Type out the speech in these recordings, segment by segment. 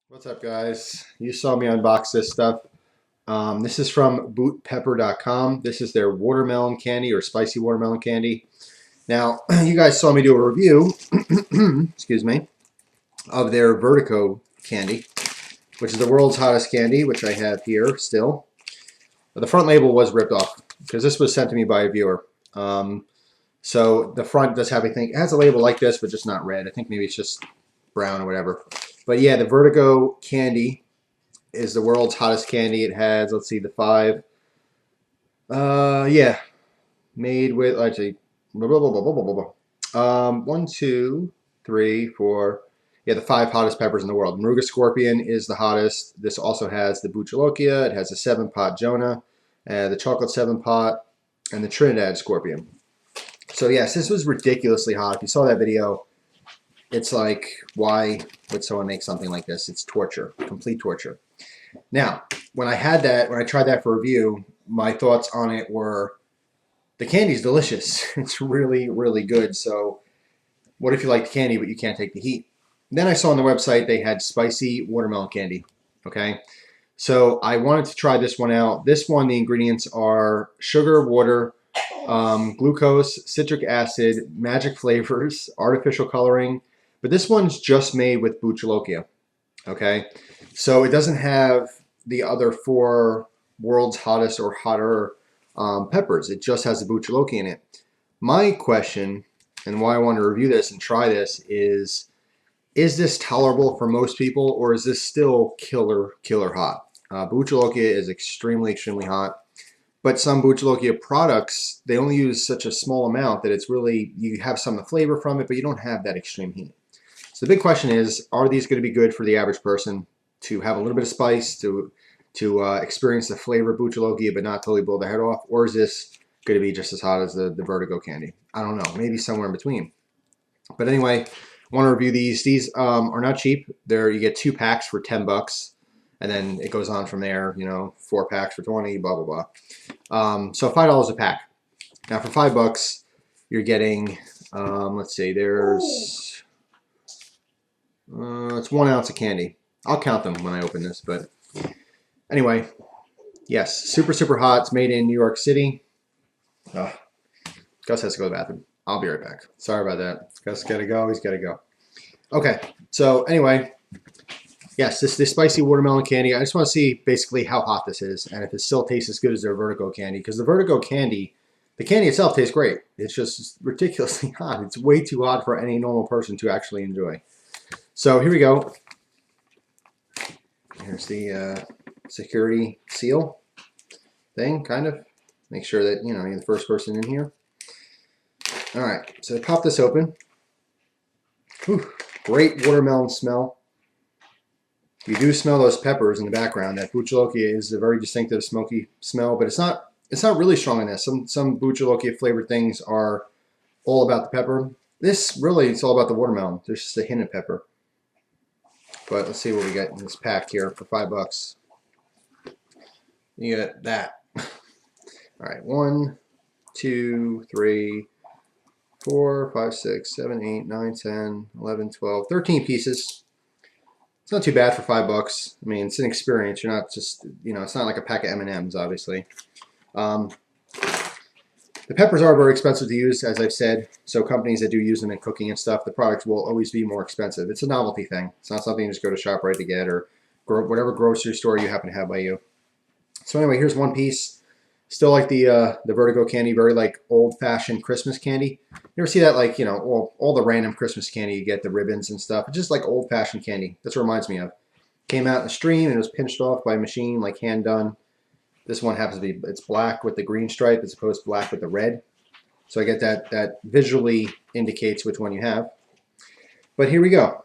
What's up, guys? You saw me unbox this stuff. This is from bootpepper.com. This is their watermelon candy or spicy watermelon candy. Now, you guys saw me do a review, excuse me, of their Vertigo candy, which is the world's hottest candy, which I have here still. But the front label was ripped off because this was sent to me by a viewer. So the front does have, I think, it has a label like this, but just not red. I think maybe it's just brown or whatever. But yeah, the Vertigo candy is the world's hottest candy. It has, let's see, the five. Yeah, made with, let's see, blah, blah, blah, blah, blah, blah, blah. 1, 2, 3, 4. Yeah, the 5 hottest peppers in the world. Maruga Scorpion is the hottest. This also has the Buchalokia. It has the 7-pot Jonah, the Chocolate 7-pot, and the Trinidad Scorpion. So yes, this was ridiculously hot. If you saw that video, it's like, why would someone make something like this? It's torture, complete torture. Now, when I tried that for review, my thoughts on it were, the candy's delicious. It's really, really good. So what if you like the candy, but you can't take the heat? Then I saw on the website they had spicy watermelon candy. Okay. So I wanted to try this one out. This one, the ingredients are sugar, water, glucose, citric acid, magic flavors, artificial coloring. But this one's just made with Buchalokia. Okay. So it doesn't have the other 4 world's hottest or hotter peppers. It just has the Buchalokia in it. My question, and why I want to review this and try this, is this tolerable for most people, or is this still killer hot? Buchalokia is extremely hot. But some Buchalokia products, they only use such a small amount that it's really, you have some of the flavor from it, but you don't have that extreme heat. So the big question is, are these going to be good for the average person to have a little bit of spice, to experience the flavor of Buchalokia but not totally blow their head off? Or is this going to be just as hot as the Vertigo candy? I don't know. Maybe somewhere in between. But anyway, I want to review these. These are not cheap. You get 2 packs for $10. And then it goes on from there, 4 packs for 20, blah, blah, blah. So $5 a pack. Now for $5, you're getting, let's see, there's, it's 1 ounce of candy. I'll count them when I open this, but anyway, yes, super hot. It's made in New York City. Gus has to go to the bathroom. I'll be right back. Sorry about that. Gus got to go. He's got to go. Okay, so anyway, yes, this spicy watermelon candy. I just want to see basically how hot this is and if it still tastes as good as their Vertigo candy. Because the Vertigo candy, the candy itself tastes great. It's just ridiculously hot. It's way too hot for any normal person to actually enjoy. So here we go. Here's the security seal thing, kind of. Make sure that, you're the first person in here. All right, so pop this open. Whew, great watermelon smell. You do smell those peppers in the background. That Buchalokia is a very distinctive smoky smell, but it's not really strong in this. Some Buchalokia flavored things are all about the pepper. This really, it's all about the watermelon. There's just a hint of pepper. But let's see what we get in this pack here for $5. You get that. All right, 1, 2, 3, 4, 5, 6, 7, 8, 9, 10, 11, 12, 13 pieces. It's not too bad for $5. I mean, it's an experience. You're not just, it's not like a pack of M&Ms, obviously. The peppers are very expensive to use, as I've said. So companies that do use them in cooking and stuff, the products will always be more expensive. It's a novelty thing. It's not something you just go to ShopRite to get, or whatever grocery store you happen to have by you. So anyway, here's 1 piece. Still like the Vertigo candy, very like old-fashioned Christmas candy. You ever see that, like, all the random Christmas candy you get, the ribbons and stuff? It's just like old-fashioned candy. That's what it reminds me of. Came out in a stream and it was pinched off by a machine, like hand done. This one happens to be, it's black with the green stripe as opposed to black with the red. So I get that visually indicates which one you have. But here we go.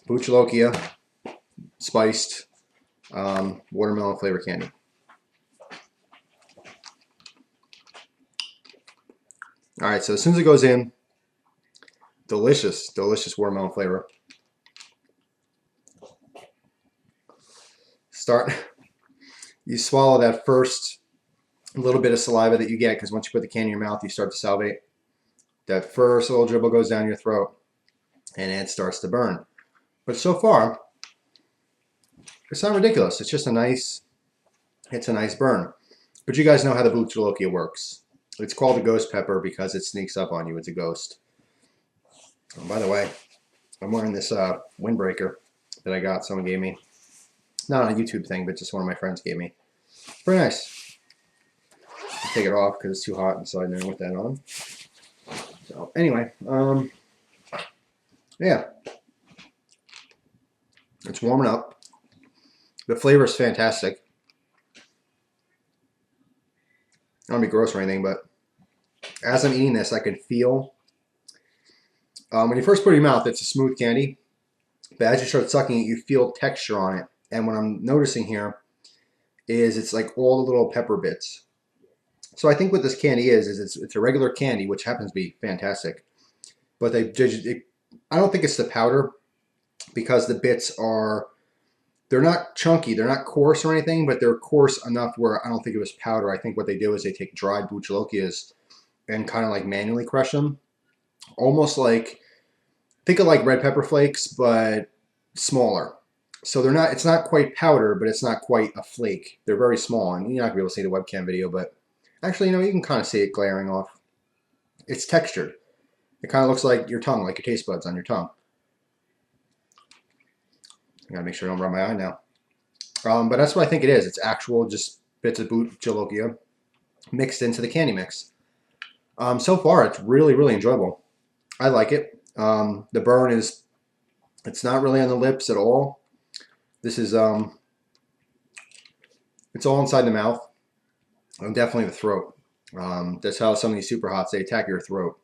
Buchalokia spiced watermelon flavor candy. All right, so as soon as it goes in, delicious watermelon flavor. You swallow that first little bit of saliva that you get, because once you put the candy in your mouth, you start to salivate. That first little dribble goes down your throat, and it starts to burn. But so far, It's not ridiculous. It's just a nice, it's a nice burn. But you guys know how the Buchalokia works. It's called a ghost pepper because it sneaks up on you. It's a ghost. Oh, by the way, I'm wearing this windbreaker that I got. Someone gave me. Not a YouTube thing, but just one of my friends gave me. Very nice. I'll take it off because it's too hot inside now with that on. So anyway, yeah, it's warming up. The flavor is fantastic. I don't want to be gross or anything, but as I'm eating this, I can feel when you first put it in your mouth, it's a smooth candy. But as you start sucking it, you feel texture on it. And what I'm noticing here is it's like all the little pepper bits. So I think what this candy is it's a regular candy, which happens to be fantastic. But I don't think it's the powder because the bits are, they're not chunky, they're not coarse or anything, but they're coarse enough where I don't think it was powder. I think what they do is they take dried Buchalokias and kind of like manually crush them. Almost like, think of like red pepper flakes, but smaller. So they're not, it's not quite powder, but it's not quite a flake. They're very small, and you're not gonna be able to see the webcam video, but actually, you can kind of see it glaring off. It's textured. It kind of looks like your tongue, like your taste buds on your tongue. I gotta make sure I don't rub my eye now. But that's what I think it is. It's actual just bits of Buchalokia mixed into the candy mix. So far, it's really, really enjoyable. I like it. The burn is, it's not really on the lips at all. This is, it's all inside the mouth and definitely the throat. That's how some of these super hots, they attack your throat.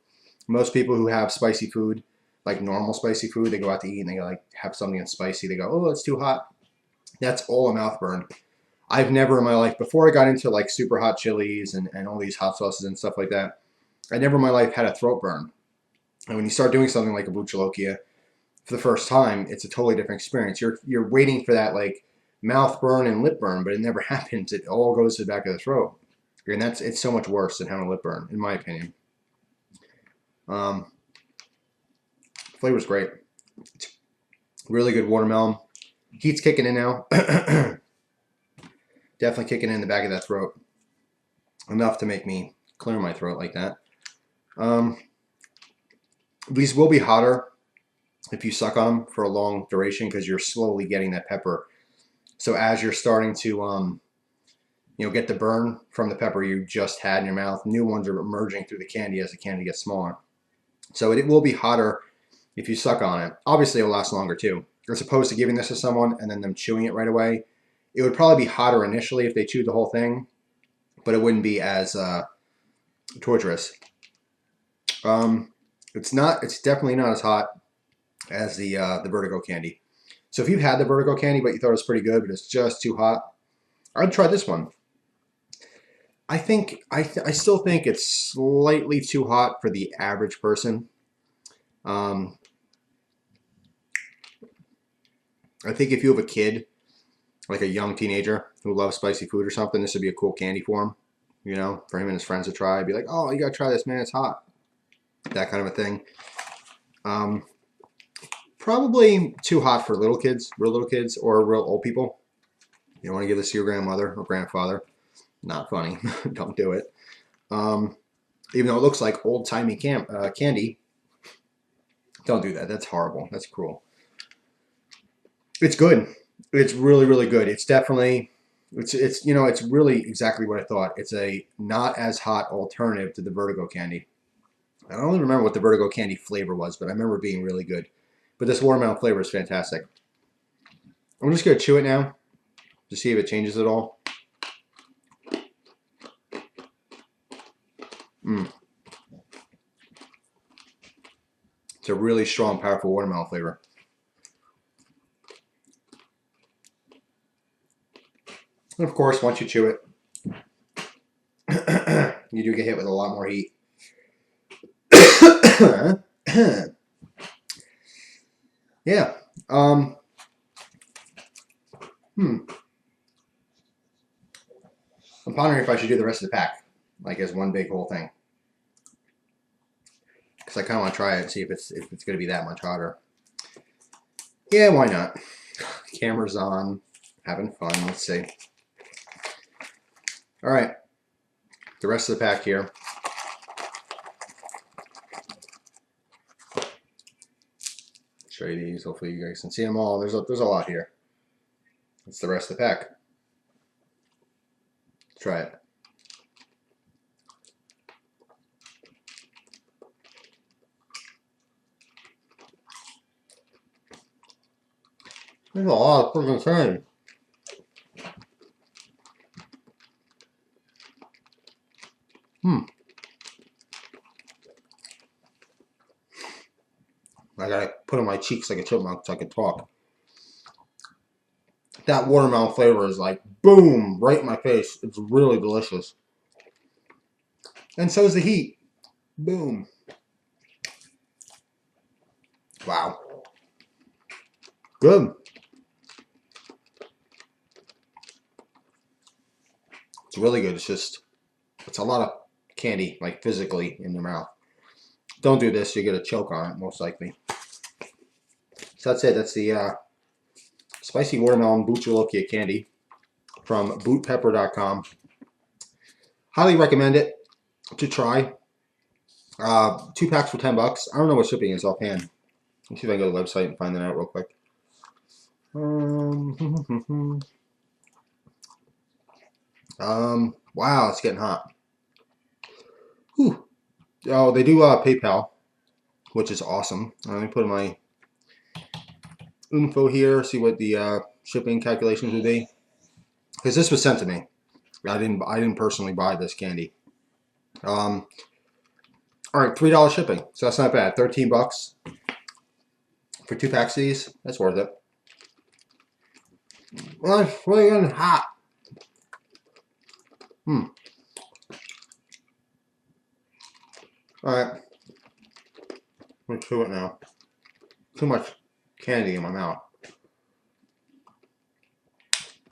Most people who have spicy food, like normal spicy food, they go out to eat and they like have something that's spicy. They go, oh, it's too hot. That's all a mouth burn. I've never in my life, before I got into like super hot chilies and all these hot sauces and stuff like that, I never in my life had a throat burn. And when you start doing something like a Buchalokia for the first time, it's a totally different experience. You're waiting for that like mouth burn and lip burn, but it never happens. It all goes to the back of the throat. And it's so much worse than having a lip burn, in my opinion. Flavor's great. It's really good watermelon. Heat's kicking in now. Definitely kicking in the back of that throat. Enough to make me clear my throat like that. These will be hotter if you suck on them for a long duration because you're slowly getting that pepper. So as you're starting to get the burn from the pepper you just had in your mouth, new ones are emerging through the candy as the candy gets smaller. So it will be hotter if you suck on it. Obviously, it'll last longer too. As opposed to giving this to someone and then them chewing it right away, it would probably be hotter initially if they chewed the whole thing, but it wouldn't be as torturous. It's definitely not as hot as the Vertigo candy. So if you've had the Vertigo candy but you thought it was pretty good, but it's just too hot, I'd try this one. I still think it's slightly too hot for the average person. I think if you have a kid, like a young teenager who loves spicy food or something, this would be a cool candy for him. For him and his friends to try. I'd be like, oh, you gotta try this, man, it's hot. That kind of a thing. Probably too hot for little kids, or real old people. You don't want to give this to your grandmother or grandfather. Not funny. Don't do it. Even though it looks like old-timey candy, don't do that. That's horrible. That's cruel. It's good. It's really, really good. It's definitely, it's really exactly what I thought. It's a not as hot alternative to the Vertigo candy. I don't really remember what the Vertigo candy flavor was, but I remember it being really good. But this watermelon flavor is fantastic. I'm just going to chew it now to see if it changes at all. It's a really strong, powerful watermelon flavor. And of course, once you chew it, you do get hit with a lot more heat. Yeah. I'm pondering if I should do the rest of the pack, like as one big whole thing. Because I kind of want to try it and see if it's going to be that much hotter. Yeah, why not? Camera's on. having fun. Let's see. All right, the rest of the pack here. Show you these. Hopefully you guys can see them all. There's a lot here. It's the rest of the pack. Try it. There's a lot of freaking candy. I gotta put on my cheeks like a chipmunk so I can talk. That watermelon flavor is like boom, right in my face. It's really delicious. And so is the heat. Boom. Wow. Good. It's really good. It's a lot of candy, like physically in your mouth. Don't do this, you get a choke on it, most likely. So that's it. That's the spicy watermelon Buchalokia candy from bootpepper.com. Highly recommend it to try. 2 packs for $10. I don't know what shipping is offhand. Let me see if I can go to the website and find that out real quick. Wow, it's getting hot. Whew. Oh, they do PayPal, which is awesome. Let me put in my info here, see what the shipping calculations would be. Because this was sent to me. I didn't personally buy this candy. All right, $3 shipping, so that's not bad. $13 for 2 packs of these. That's worth it. Well, it's really hot. All right, let's do it now. Too much candy in my mouth.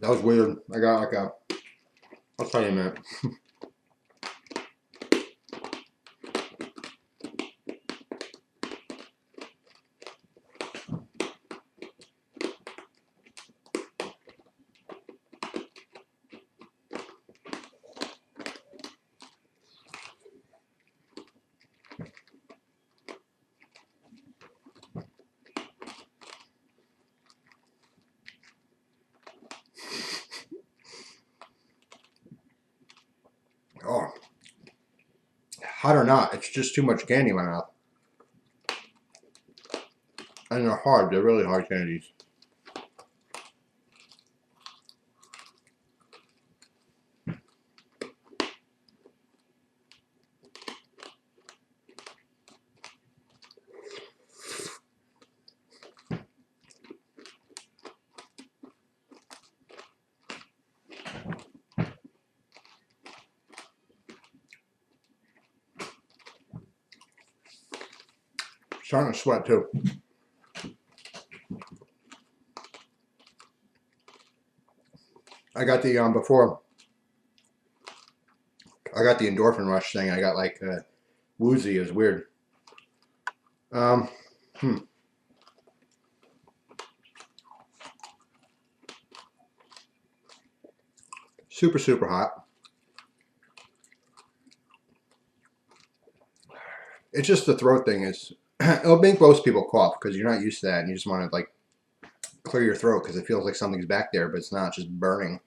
That was weird. I got like a. I'll tell you in a minute. Oh, hot or not, it's just too much candy in my mouth. And they're hard. They're really hard candies. Starting to sweat too. I got the before I got the endorphin rush thing. I got like woozy. It was weird. Super, super hot. It's just the throat thing is, it'll make most people cough because you're not used to that and you just want to like clear your throat because it feels like something's back there, but it's not, just burning.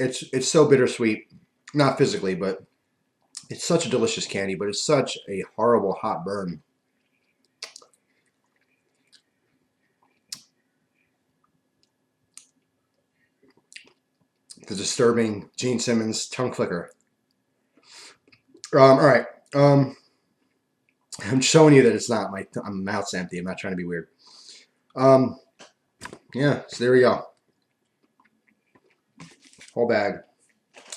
It's so bittersweet, not physically, but it's such a delicious candy, but it's such a horrible hot burn. The disturbing Gene Simmons tongue flicker. All right. I'm showing you that it's not my mouth's empty. I'm not trying to be weird. Yeah, so there we go. Whole bag.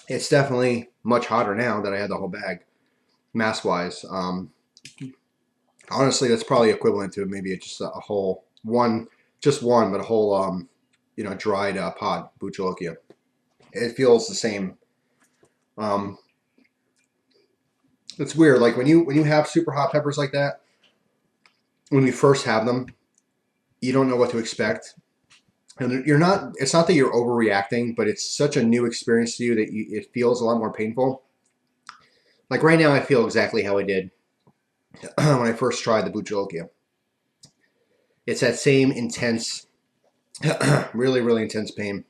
It's definitely much hotter now that I had the whole bag, mass-wise. Honestly, that's probably equivalent to maybe just a whole one, just one, but a whole, dried pod, Buchalokia. It feels the same. It's weird. Like when you have super hot peppers like that, when you first have them, you don't know what to expect. And you're not, it's not that you're overreacting, but it's such a new experience to you that it feels a lot more painful. Like right now, I feel exactly how I did when I first tried the Bucciologia. It's that same intense, really, really intense pain.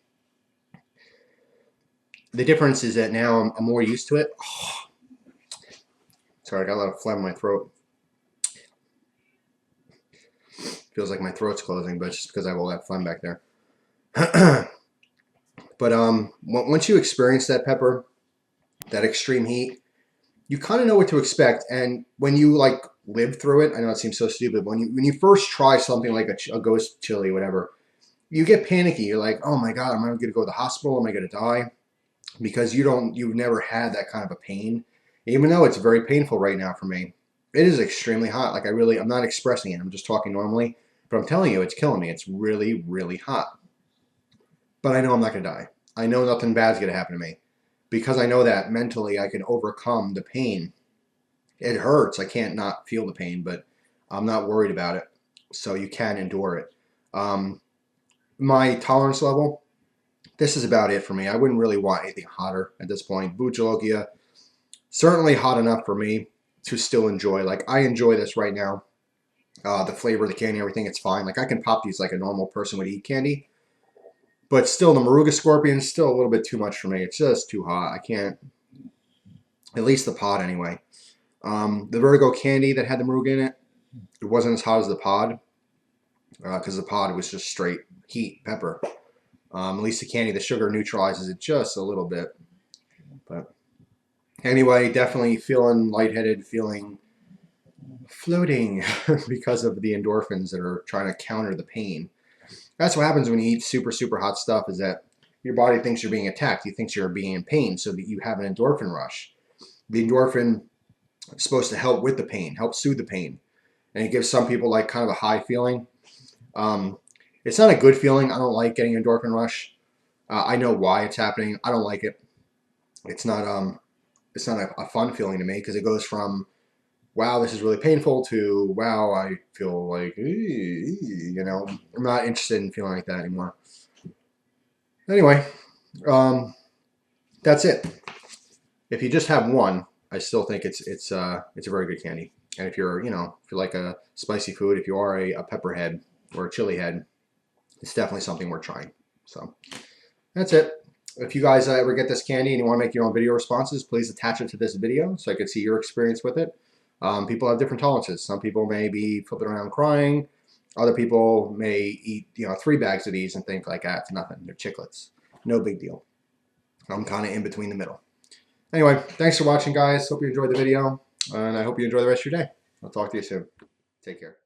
The difference is that now I'm more used to it. Oh, sorry, I got a lot of phlegm in my throat. Feels like my throat's closing, but it's just because I have all that phlegm back there. But once you experience that pepper, that extreme heat, you kind of know what to expect. And when you like live through it, I know it seems so stupid. When you first try something like a ghost chili, whatever, you get panicky. You're like, oh my god, am I going to go to the hospital? Am I going to die? Because you've never had that kind of a pain. Even though it's very painful right now for me, it is extremely hot. Like I'm not expressing it. I'm just talking normally. But I'm telling you, it's killing me. It's really, really hot. But I know I'm not going to die. I know nothing bad's going to happen to me. Because I know that mentally I can overcome the pain. It hurts. I can't not feel the pain, but I'm not worried about it. So you can endure it. My tolerance level, this is about it for me. I wouldn't really want anything hotter at this point. Bucciologia, certainly hot enough for me to still enjoy. Like I enjoy this right now. The flavor of the candy, everything, it's fine. Like I can pop these like a normal person would eat candy. But still, the Moruga Scorpion is still a little bit too much for me. It's just too hot. I can't, at least the pod anyway. The Vertigo candy that had the Moruga in it, it wasn't as hot as the pod because the pod was just straight heat, pepper. At least the candy, the sugar neutralizes it just a little bit. But anyway, definitely feeling lightheaded, feeling floating because of the endorphins that are trying to counter the pain. That's what happens when you eat super, super hot stuff is that your body thinks you're being attacked. You think you're being in pain so that you have an endorphin rush. The endorphin is supposed to help with the pain, help soothe the pain. And it gives some people like kind of a high feeling. It's not a good feeling. I don't like getting endorphin rush. I know why it's happening. I don't like it. It's not a fun feeling to me because it goes from wow, this is really painful to wow, I feel like you know, I'm not interested in feeling like that anymore. Anyway, that's it. If you just have one, I still think it's a very good candy. And if you're if you like a spicy food, if you are a pepper head or a chili head, it's definitely something worth trying. So that's it. If you guys ever get this candy and you want to make your own video responses, please attach it to this video so I can see your experience with it. People have different tolerances. Some people may be flipping around crying. Other people may eat 3 bags of these and think like, it's nothing. They're chiclets. No big deal. I'm kind of in between the middle. Anyway, thanks for watching, guys. Hope you enjoyed the video, and I hope you enjoy the rest of your day. I'll talk to you soon. Take care.